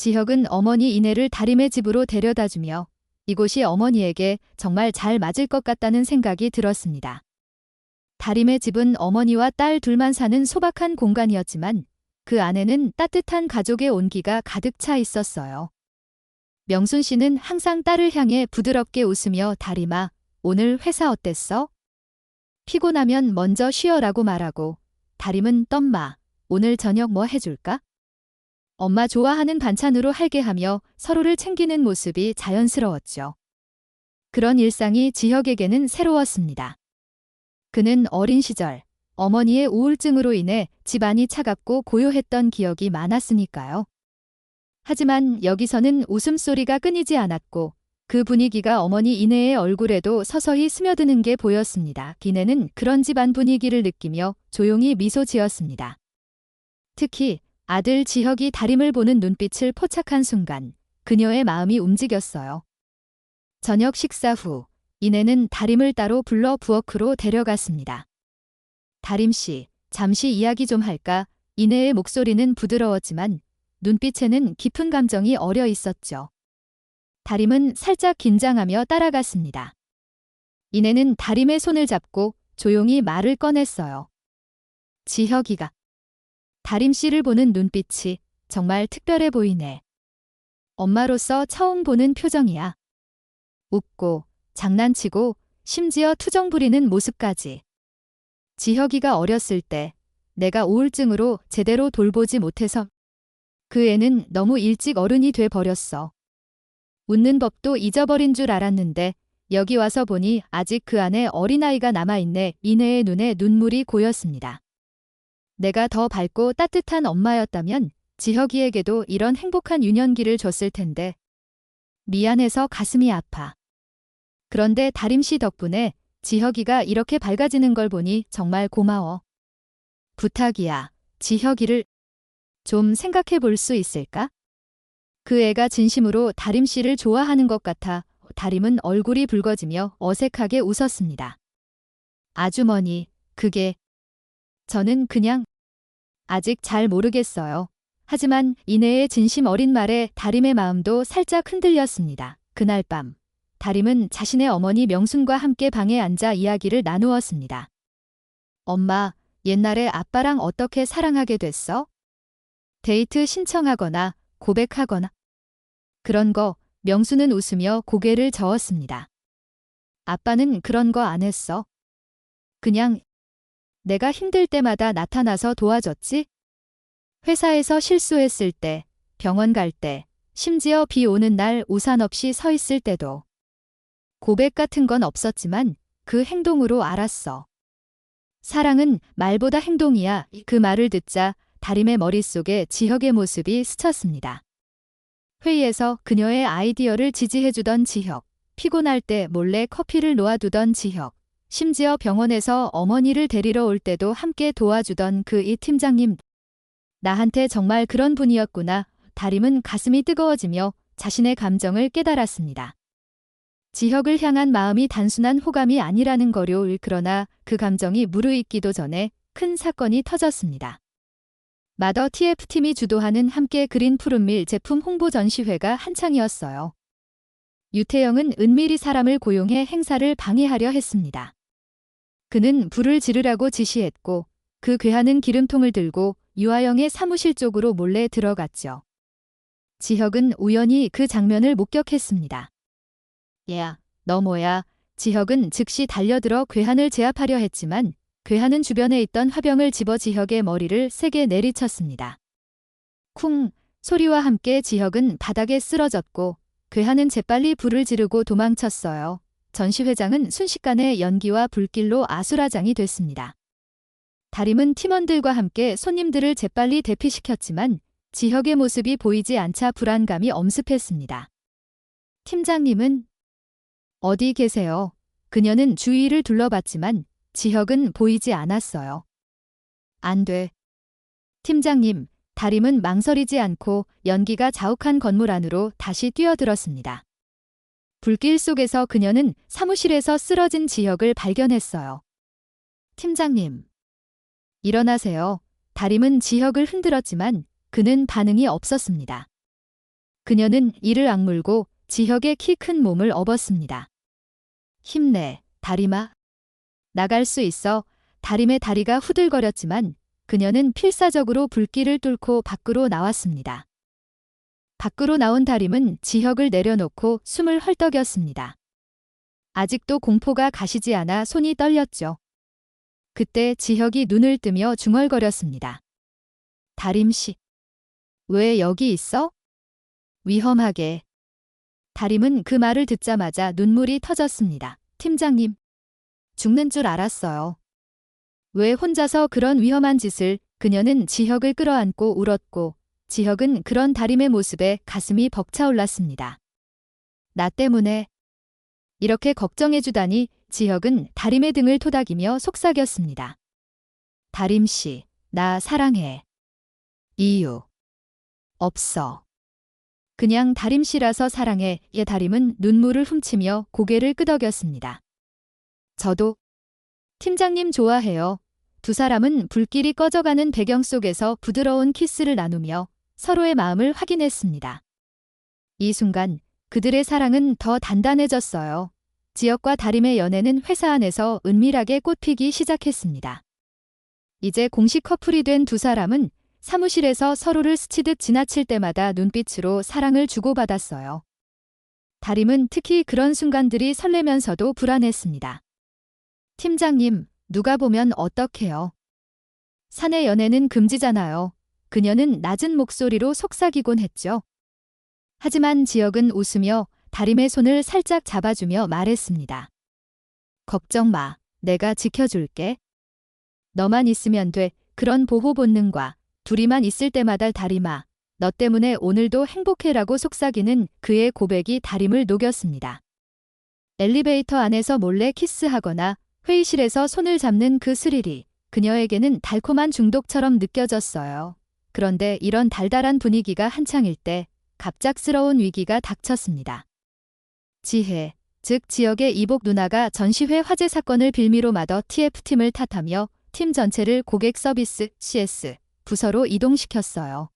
지혁은 어머니 이내를 다림의 집으로 데려다주며 이곳이 어머니에게 정말 잘 맞을 것 같다는 생각이 들었습니다. 다림의 집은 어머니와 딸 둘만 사는 소박한 공간이었지만 그 안에는 따뜻한 가족의 온기가 가득 차 있었어요. 명순 씨는 항상 딸을 향해 부드럽게 웃으며 다림아, 오늘 회사 어땠어? 피곤하면 먼저 쉬어라고 말하고 다림은 떤마, 오늘 저녁 뭐 해줄까? 엄마 좋아하는 반찬으로 할게 하며 서로를 챙기는 모습이 자연스러웠죠. 그런 일상이 지혁에게는 새로웠습니다. 그는 어린 시절 어머니의 우울증으로 인해 집안이 차갑고 고요했던 기억이 많았으니까요. 하지만 여기서는 웃음소리가 끊이지 않았고 그 분위기가 어머니 이내의 얼굴에도 서서히 스며드는 게 보였습니다. 이내는 그런 집안 분위기를 느끼며 조용히 미소 지었습니다. 특히 아들 지혁이 다림을 보는 눈빛을 포착한 순간 그녀의 마음이 움직였어요. 저녁 식사 후 이내는 다림을 따로 불러 부엌으로 데려갔습니다. 다림 씨, 잠시 이야기 좀 할까? 이내의 목소리는 부드러웠지만 눈빛에는 깊은 감정이 어려 있었죠. 다림은 살짝 긴장하며 따라갔습니다. 이내는 다림의 손을 잡고 조용히 말을 꺼냈어요. 지혁이가 다림 씨를 보는 눈빛이 정말 특별해 보이네. 엄마로서 처음 보는 표정이야. 웃고 장난치고 심지어 투정 부리는 모습까지. 지혁이가 어렸을 때 내가 우울증으로 제대로 돌보지 못해서 그 애는 너무 일찍 어른이 돼 버렸어. 웃는 법도 잊어버린 줄 알았는데 여기 와서 보니 아직 그 안에 어린아이가 남아있네. 이내의 눈에 눈물이 고였습니다. 내가 더 밝고 따뜻한 엄마였다면 지혁이에게도 이런 행복한 유년기를 줬을 텐데. 미안해서 가슴이 아파. 그런데 다림 씨 덕분에 지혁이가 이렇게 밝아지는 걸 보니 정말 고마워. 부탁이야. 지혁이를 좀 생각해 볼 수 있을까? 그 애가 진심으로 다림 씨를 좋아하는 것 같아 다림은 얼굴이 붉어지며 어색하게 웃었습니다. 아주머니, 그게 저는 그냥 아직 잘 모르겠어요. 하지만 이내의 진심 어린 말에 다림의 마음도 살짝 흔들렸습니다. 그날 밤 다림은 자신의 어머니 명순과 함께 방에 앉아 이야기를 나누었습니다. 엄마, 옛날에 아빠랑 어떻게 사랑하게 됐어? 데이트 신청하거나 고백하거나 그런 거. 명순은 웃으며 고개를 저었습니다. 아빠는 그런 거 안 했어. 그냥 내가 힘들 때마다 나타나서 도와줬지? 회사에서 실수했을 때, 병원 갈 때, 심지어 비 오는 날 우산 없이 서 있을 때도. 고백 같은 건 없었지만 그 행동으로 알았어. 사랑은 말보다 행동이야. 그 말을 듣자 다림의 머릿속에 지혁의 모습이 스쳤습니다. 회의에서 그녀의 아이디어를 지지해주던 지혁, 피곤할 때 몰래 커피를 놓아두던 지혁, 심지어 병원에서 어머니를 데리러 올 때도 함께 도와주던 그 이 팀장님. 나한테 정말 그런 분이었구나. 다림은 가슴이 뜨거워지며 자신의 감정을 깨달았습니다. 지혁을 향한 마음이 단순한 호감이 아니라는 거요. 그러나 그 감정이 무르익기도 전에 큰 사건이 터졌습니다. 마더 TF팀이 주도하는 함께 그린 푸른밀 제품 홍보 전시회가 한창이었어요. 유태영은 은밀히 사람을 고용해 행사를 방해하려 했습니다. 그는 불을 지르라고 지시했고 그 괴한은 기름통을 들고 유아영의 사무실 쪽으로 몰래 들어갔죠. 지혁은 우연히 그 장면을 목격했습니다. 얘야, 너 뭐야? 지혁은 즉시 달려들어 괴한을 제압하려 했지만 괴한은 주변에 있던 화병을 집어 지혁의 머리를 세게 내리쳤습니다. 쿵 소리와 함께 지혁은 바닥에 쓰러졌고 괴한은 재빨리 불을 지르고 도망쳤어요. 전시회장은 순식간에 연기와 불길로 아수라장이 됐습니다. 다림은 팀원들과 함께 손님들을 재빨리 대피시켰지만 지혁의 모습이 보이지 않자 불안감이 엄습했습니다. 팀장님은 어디 계세요? 그녀는 주위를 둘러봤지만 지혁은 보이지 않았어요. 안 돼. 팀장님, 다림은 망설이지 않고 연기가 자욱한 건물 안으로 다시 뛰어들었습니다. 불길 속에서 그녀는 사무실에서 쓰러진 지혁을 발견했어요. 팀장님. 일어나세요. 다림은 지혁을 흔들었지만 그는 반응이 없었습니다. 그녀는 이를 악물고 지혁의 키 큰 몸을 업었습니다. 힘내, 다림아. 나갈 수 있어. 다림의 다리가 후들거렸지만 그녀는 필사적으로 불길을 뚫고 밖으로 나왔습니다. 밖으로 나온 다림은 지혁을 내려놓고 숨을 헐떡였습니다. 아직도 공포가 가시지 않아 손이 떨렸죠. 그때 지혁이 눈을 뜨며 중얼거렸습니다. 다림씨. 왜 여기 있어? 위험하게. 다림은 그 말을 듣자마자 눈물이 터졌습니다. 팀장님. 죽는 줄 알았어요. 왜 혼자서 그런 위험한 짓을? 그녀는 지혁을 끌어안고 울었고 지혁은 그런 다림의 모습에 가슴이 벅차올랐습니다. 나 때문에 이렇게 걱정해주다니. 지혁은 다림의 등을 토닥이며 속삭였습니다. 다림씨, 나 사랑해. 이유 없어. 그냥 다림씨라서 사랑해. 다림은 눈물을 훔치며 고개를 끄덕였습니다. 저도 팀장님 좋아해요. 두 사람은 불길이 꺼져가는 배경 속에서 부드러운 키스를 나누며 서로의 마음을 확인했습니다. 이 순간 그들의 사랑은 더 단단해졌어요. 지혁과 다림의 연애는 회사 안에서 은밀하게 꽃피기 시작했습니다. 이제 공식 커플이 된 두 사람은 사무실에서 서로를 스치듯 지나칠 때마다 눈빛으로 사랑을 주고받았어요. 다림은 특히 그런 순간들이 설레면서도 불안했습니다. 팀장님, 누가 보면 어떡해요? 사내 연애는 금지잖아요. 그녀는 낮은 목소리로 속삭이곤 했죠. 하지만 지혁은 웃으며 다림의 손을 살짝 잡아주며 말했습니다. 걱정 마. 내가 지켜줄게. 너만 있으면 돼. 그런 보호 본능과 둘이만 있을 때마다 다림아, 너 때문에 오늘도 행복해라고 속삭이는 그의 고백이 다림을 녹였습니다. 엘리베이터 안에서 몰래 키스하거나 회의실에서 손을 잡는 그 스릴이 그녀에게는 달콤한 중독처럼 느껴졌어요. 그런데 이런 달달한 분위기가 한창일 때 갑작스러운 위기가 닥쳤습니다. 지혜, 즉 지역의 이복 누나가 전시회 화재 사건을 빌미로 마더 TF팀을 탓하며 팀 전체를 고객 서비스 CS 부서로 이동시켰어요.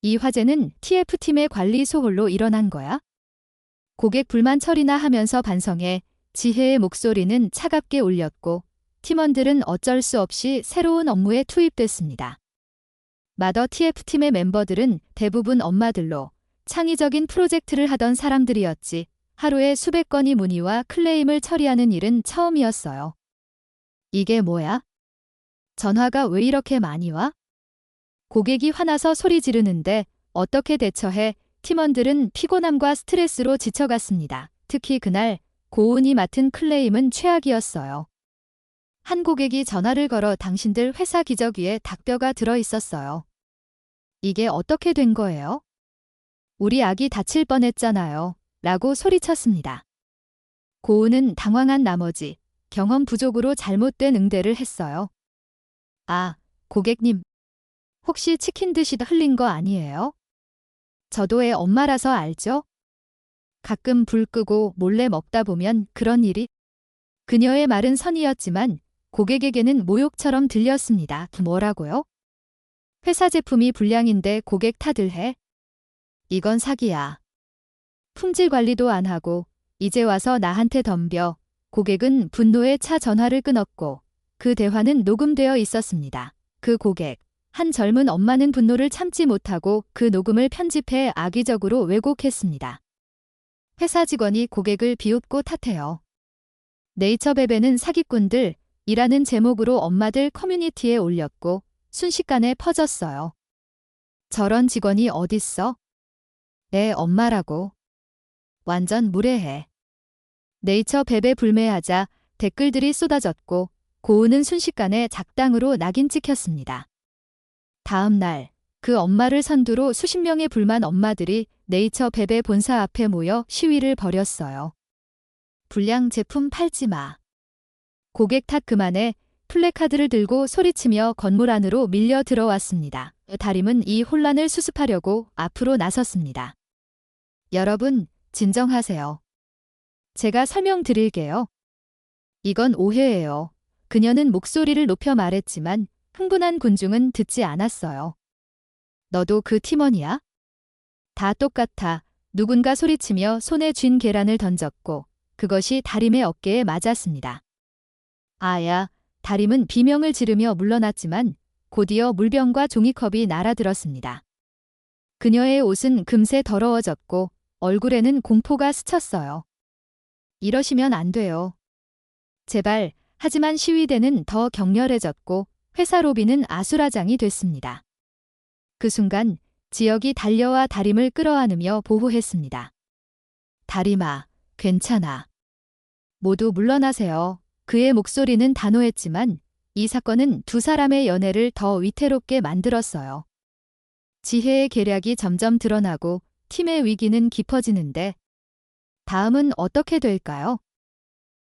이 화재는 TF팀의 관리 소홀로 일어난 거야? 고객 불만 처리나 하면서 반성해 지혜의 목소리는 차갑게 울렸고 팀원들은 어쩔 수 없이 새로운 업무에 투입됐습니다. 마더 TF팀의 멤버들은 대부분 엄마들로 창의적인 프로젝트를 하던 사람들이었지 하루에 수백 건의 문의와 클레임을 처리하는 일은 처음이었어요. 이게 뭐야? 전화가 왜 이렇게 많이 와? 고객이 화나서 소리 지르는데 어떻게 대처해? 팀원들은 피곤함과 스트레스로 지쳐갔습니다. 특히 그날 고은이 맡은 클레임은 최악이었어요. 한 고객이 전화를 걸어 당신들 회사 기저귀에 닭뼈가 들어 있었어요. 이게 어떻게 된 거예요? 우리 아기 다칠 뻔했잖아요. 라고 소리쳤습니다. 고은은 당황한 나머지 경험 부족으로 잘못된 응대를 했어요. 아, 고객님. 혹시 치킨 드시다 흘린 거 아니에요? 저도 애 엄마라서 알죠? 가끔 불 끄고 몰래 먹다 보면 그런 일이. 그녀의 말은 선이었지만 고객에게는 모욕처럼 들렸습니다. 뭐라고요? 회사 제품이 불량인데 고객 탓을 해? 이건 사기야. 품질 관리도 안 하고 이제 와서 나한테 덤벼. 고객은 분노에 차 전화를 끊었고 그 대화는 녹음되어 있었습니다. 그 고객, 한 젊은 엄마는 분노를 참지 못하고 그 녹음을 편집해 악의적으로 왜곡했습니다. 회사 직원이 고객을 비웃고 탓해요. 네이처베베는 사기꾼들 이라는 제목으로 엄마들 커뮤니티에 올렸고 순식간에 퍼졌어요. 저런 직원이 어딨어? 애 엄마라고. 완전 무례해. 네이처베베 불매하자 댓글들이 쏟아졌고 고은은 순식간에 작당으로 낙인 찍혔습니다. 다음 날 그 엄마를 선두로 수십 명의 불만 엄마들이 네이처베베 본사 앞에 모여 시위를 벌였어요. 불량 제품 팔지 마. 고객 탓 그만해. 플래카드를 들고 소리치며 건물 안으로 밀려 들어왔습니다. 다림은 이 혼란을 수습하려고 앞으로 나섰습니다. 여러분, 진정하세요. 제가 설명드릴게요. 이건 오해예요. 그녀는 목소리를 높여 말했지만 흥분한 군중은 듣지 않았어요. 너도 그 팀원이야? 다 똑같아. 누군가 소리치며 손에 쥔 계란을 던졌고 그것이 다림의 어깨에 맞았습니다. 아야, 다림은 비명을 지르며 물러났지만 곧이어 물병과 종이컵이 날아들었습니다. 그녀의 옷은 금세 더러워졌고 얼굴에는 공포가 스쳤어요. 이러시면 안 돼요. 제발. 하지만 시위대는 더 격렬해졌고 회사 로비는 아수라장이 됐습니다. 그 순간 지역이 달려와 다림을 끌어안으며 보호했습니다. 다림아, 괜찮아. 모두 물러나세요. 그의 목소리는 단호했지만 이 사건은 두 사람의 연애를 더 위태롭게 만들었어요. 지혜의 계략이 점점 드러나고 팀의 위기는 깊어지는데 다음은 어떻게 될까요?